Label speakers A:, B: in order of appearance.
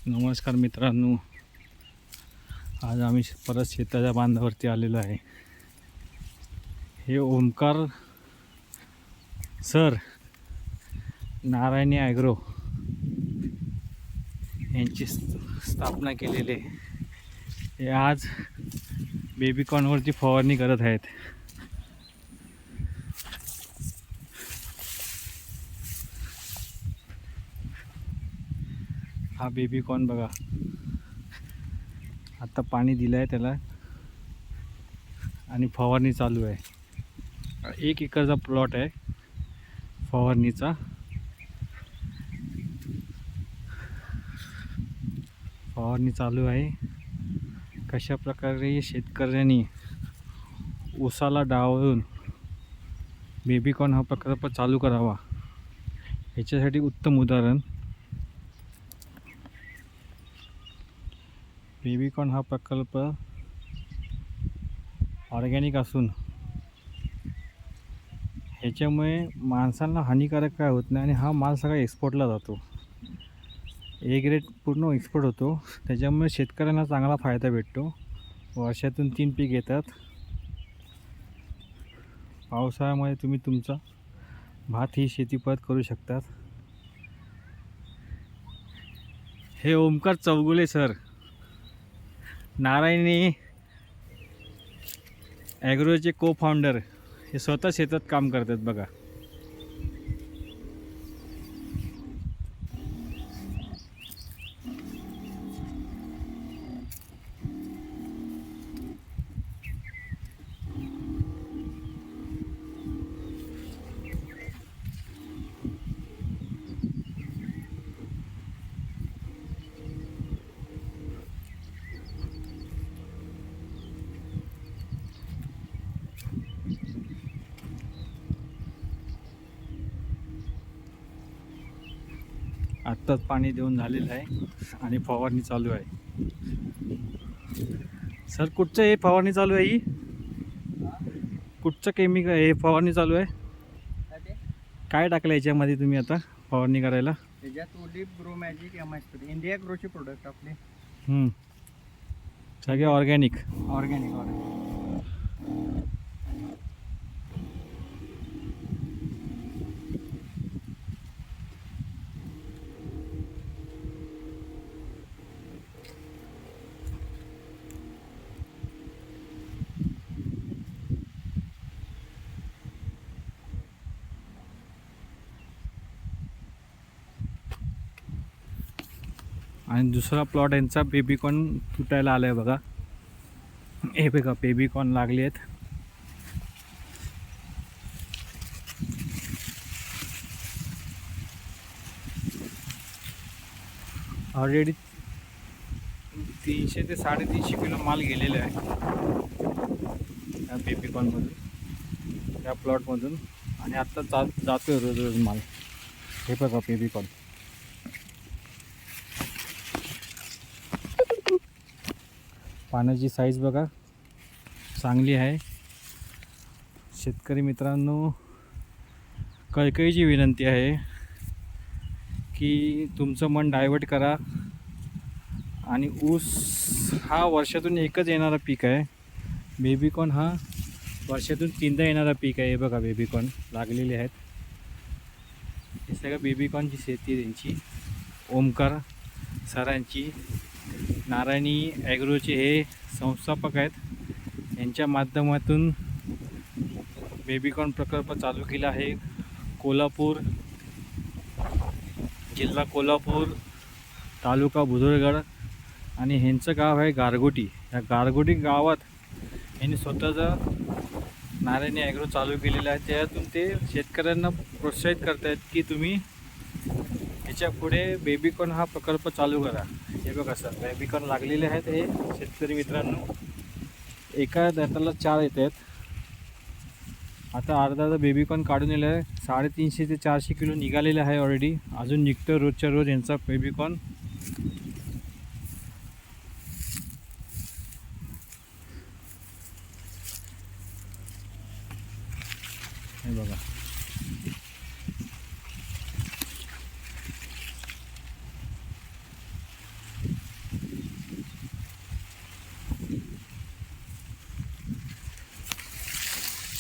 A: नमस्कार मित्रांनो, आज आम्ही परत शेताच्या बांधावरती आलेलो आहे. हे ओमकार सर नारायणी ॲग्रो यांची स्थापना केलेली आहे. हे आज बेबीकॉर्नवरती फवारणी करत आहेत. हा बेबीकॉर्न बघा, आता पाणी दिलं आहे त्याला आणि फवारणी चालू आहे. 1 एकरचा प्लॉट आहे फवारणीचा. फवारणी चालू आहे. कशा प्रकारे शेतकऱ्यांनी ऊसाला डावलून बेबीकॉर्न हा प्रकल्प चालू करावा, याच्यासाठी उत्तम उदाहरण. बेबीकॉर्न हा प्रकल्प ऑर्गॅनिक असून ह्याच्यामुळे माणसांना हानिकारक काय होत नाही आणि हा माल सगळा एक्सपोर्टला जातो. ए ग्रेड पूर्ण एक्सपोर्ट होतो. त्याच्यामुळे शेतकऱ्यांना चांगला फायदा भेटतो. वर्षातून 3 पीक येतात. पावसाळ्यामध्ये तुम्ही तुमचा भात ही शेती परत करू शकतात. हे ओमकार चौगुले सर नारायणी ॲग्रोचे को फाउंडर हे स्वतः शेतात काम करतात बघा. आत्ताच पाणी देऊन झालेलं आहे आणि फवारणी चालू आहे. सर कुठचं हे फवारणी चालू आहे? ही कुठचं केमिकल हे फवारणी चालू आहे? काय टाकलं याच्यामध्ये तुम्ही आता फवारणी करायला?
B: त्याच्यात ओलिप ग्रो मॅजिक एमआयस्पी इंडिया ग्रोचे प्रोडक्ट आपले
A: सगळे ऑर्गॅनिक. आणि दुसरा प्लॉट यांचा बेबीकॉर्न तुटायला आला आहे बघा. हे बघा बेबीकॉर्न लागले आहेत. ऑलरेडी 300 ते 350 किलो माल गेलेला आहे या बेबीकॉर्नमधून, या प्लॉटमधून. आणि आत्ता जातोय रोज रोज माल. हे बघा बेबीकॉर्न. पाण्याची साईज बघा चांगली आहे. शेतकरी मित्रांनो, कळकळीची विनंती आहे की तुमचं मन डायवर्ट करा. आणि ऊस हा वर्षातून एकच येणारा पीक आहे. बेबीकॉर्न हा वर्षातून 3दा येणारा पीक आहे. हे बघा बेबीकॉर्न लागलेले आहेत. हे सगळं बेबीकॉर्नची शेती आहे त्यांची, ओमकार सरांची. नारायणी ॲग्रोचे हे संस्थापक आहेत. यांच्या माध्यमातून बेबीकॉर्न प्रकल्प चालू केला आहे. कोल्हापूर जिल्हा कोल्हापूर, तालुका बुधुळगड आणि ह्यांचं गाव आहे गारगोटी. या गारगोटी गावात यांनी स्वतःचं नारायणी ॲग्रो चालू केलेलं आहे. त्यातून ते शेतकऱ्यांना प्रोत्साहित करत आहेत की तुम्ही ह्याच्या पुढे बेबीकॉर्न हा प्रकल्प चालू करा. हे बघा सर बेबीकॉर्न लागलेले आहेत. हे शेतकरी मित्रांनो, एका दाताला 4 येत आहेत. आता अर्धा बेबीकॉर्न काढून दिलं आहे. 350 ते 400 किलो निघालेलं आहे ऑलरेडी. अजून निघतं रोजच्या रोज यांचा बेबीकॉर्न. हे बघा.